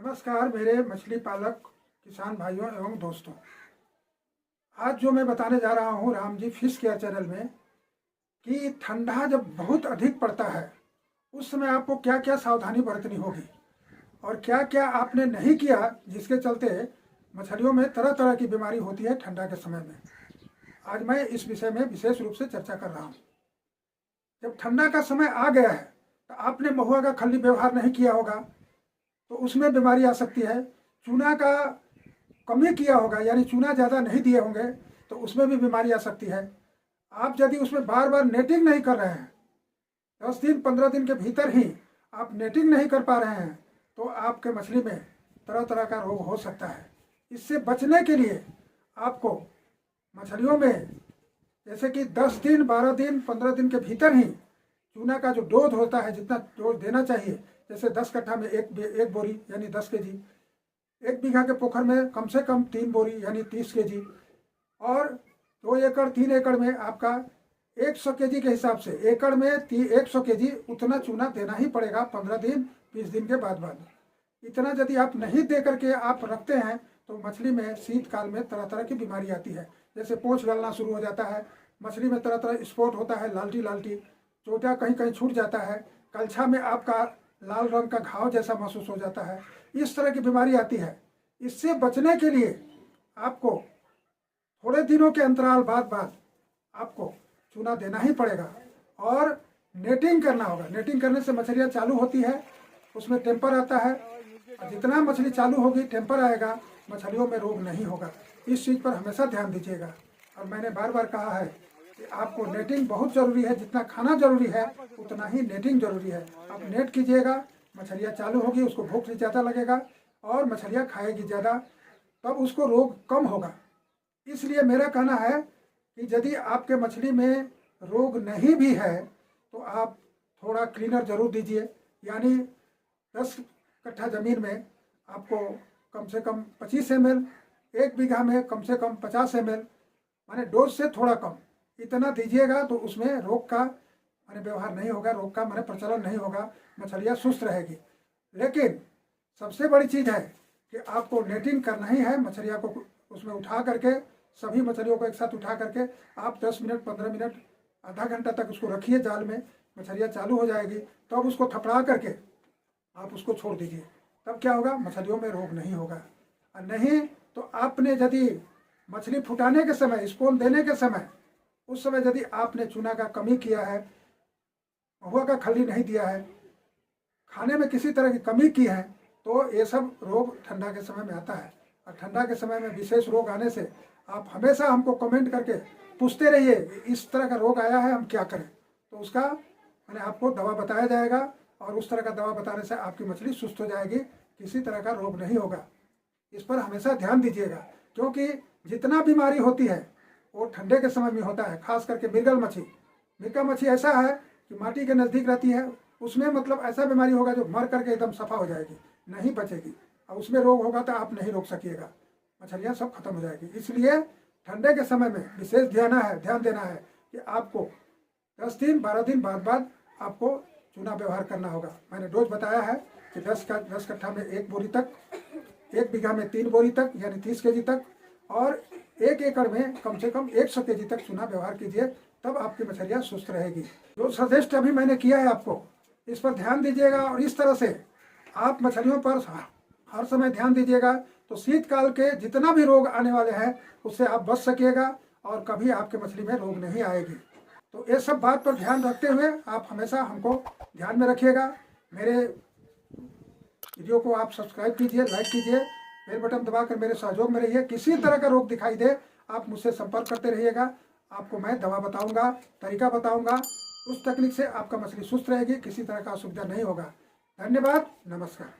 नमस्कार मेरे मछली पालक किसान भाइयों एवं दोस्तों। आज जो मैं बताने जा रहा हूँ Ram ji fish care channel में कि ठंडा जब बहुत अधिक पड़ता है उस समय आपको क्या क्या सावधानी बरतनी होगी और क्या क्या आपने नहीं किया जिसके चलते मछलियों में तरह तरह की बीमारी होती है ठंडा के समय में। आज मैं इस विषय में विशेष रूप से चर्चा कर रहा हूँ। जब ठंडा का समय आ गया है तो आपने महुआ का खल्ली व्यवहार नहीं किया होगा तो उसमें बीमारी आ सकती है। चूना का कमी किया होगा यानी चूना ज़्यादा नहीं दिए होंगे तो उसमें भी बीमारी आ सकती है। आप यदि उसमें बार बार नेटिंग नहीं कर रहे हैं, 10 दिन 15 दिन के भीतर ही आप नेटिंग नहीं कर पा रहे हैं तो आपके मछली में तरह तरह का रोग हो सकता है। इससे बचने के लिए आपको मछलियों में जैसे कि 10 दिन 12 दिन 15 दिन के भीतर ही चूना का जो डोज होता है जितना डोज देना चाहिए, जैसे 10 कट्ठा में एक बोरी यानी 10 केजी, 1 बीघा के पोखर में कम से कम 3 बोरी यानी 30 केजी, और 2 एकड़ 3 एकड़ में आपका 100 केजी के हिसाब से एकड़ में 100 केजी उतना चूना देना ही पड़ेगा 15 दिन 20 दिन के बाद। इतना यदि आप नहीं दे करके आप रखते हैं तो मछली में शीतकाल में तरह तरह की बीमारी आती है। जैसे पोंछ गलना शुरू हो जाता है, मछली में तरह तरह स्पॉट होता है, लालटी चोटा कहीं कहीं छूट जाता है, कलछा में आपका लाल रंग का घाव जैसा महसूस हो जाता है। इस तरह की बीमारी आती है। इससे बचने के लिए आपको थोड़े दिनों के अंतराल बाद आपको चूना देना ही पड़ेगा और नेटिंग करना होगा। नेटिंग करने से मछलियाँ चालू होती है, उसमें टेम्पर आता है, और जितना मछली चालू होगी टेम्पर आएगा, मछलियों में रोग नहीं होगा। इस चीज़ पर हमेशा ध्यान दीजिएगा। और मैंने बार बार कहा है कि आपको नेटिंग बहुत ज़रूरी है, जितना खाना जरूरी है उतना ही नेटिंग जरूरी है। आप नेट कीजिएगा, मछलियाँ चालू होगी, उसको भूख ज़्यादा लगेगा और मछलियाँ खाएगी ज़्यादा, तब उसको रोग कम होगा। इसलिए मेरा कहना है कि यदि आपके मछली में रोग नहीं भी है तो आप थोड़ा क्लीनर जरूर दीजिए। यानी 10 कट्ठा ज़मीन में आपको कम से कम 25 ml, 1 बीघा में कम से कम 50 ml, माने डोज से थोड़ा कम इतना दीजिएगा तो उसमें रोग का माने व्यवहार नहीं होगा, रोग का माने प्रचलन नहीं होगा, मछलियाँ सुस्त रहेगी। लेकिन सबसे बड़ी चीज़ है कि आपको नेटिंग करना ही है। मछलियाँ को उसमें उठा करके, सभी मछलियों को एक साथ उठा करके आप 10 मिनट 15 मिनट आधा घंटा तक उसको रखिए जाल में, मछलियाँ चालू हो जाएगी, तब उसको थपड़ा करके आप उसको छोड़ दीजिए। तब क्या होगा, मछलियों में रोग नहीं होगा। और नहीं तो आपने यदि मछली फुटाने के समय, स्पोन देने के समय, उस समय यदि आपने चूना का कमी किया है, महुआ का खल्ली नहीं दिया है, खाने में किसी तरह की कमी की है, तो ये सब रोग ठंडा के समय में आता है। और ठंडा के समय में विशेष रोग आने से आप हमेशा हमको कमेंट करके पूछते रहिए इस तरह का रोग आया है, हम क्या करें। तो उसका मैंने आपको दवा बताया जाएगा और उस तरह का दवा बताने से आपकी मछली सुस्त हो जाएगी, किसी तरह का रोग नहीं होगा। इस पर हमेशा ध्यान दीजिएगा, क्योंकि जितना बीमारी होती है वो ठंडे के समय में होता है। खास करके मिर्गा मछली ऐसा है कि माटी के नज़दीक रहती है, उसमें मतलब ऐसा बीमारी होगा जो मर करके एकदम सफा हो जाएगी, नहीं बचेगी, और उसमें रोग होगा तो आप नहीं रोक सकिएगा, मछलियाँ सब खत्म हो जाएगी। इसलिए ठंडे के समय में विशेष ध्यान देना है कि आपको 10 दिन 12 दिन बाद आपको चूना व्यवहार करना होगा। मैंने डोज बताया है कि 10 कट्ठा में 1 बोरी तक, 1 बीघा में 3 बोरी तक यानी 30 केजी तक, और 1 एकड़ में कम से कम 100 केजी तक चूना व्यवहार कीजिए, तब आपकी मछलियाँ सुस्त रहेगी। जो सजेस्ट अभी मैंने किया है आपको, इस पर ध्यान दीजिएगा और इस तरह से आप मछलियों पर हर समय ध्यान दीजिएगा, तो शीतकाल के जितना भी रोग आने वाले हैं उससे आप बच सकिएगा और कभी आपके मछली में रोग नहीं आएगी। तो ये सब बात पर ध्यान रखते हुए आप हमेशा हमको ध्यान में रखिएगा। मेरे वीडियो को आप सब्सक्राइब कीजिए, लाइक कीजिए, बेल बटन दबाकर मेरे सहयोग में रहिए। किसी तरह का रोग दिखाई दे आप मुझसे संपर्क करते रहिएगा, आपको मैं दवा बताऊंगा, तरीका बताऊंगा, उस तकनीक से आपका मछली सुस्त रहेगी, किसी तरह का असुविधा नहीं होगा। धन्यवाद, नमस्कार।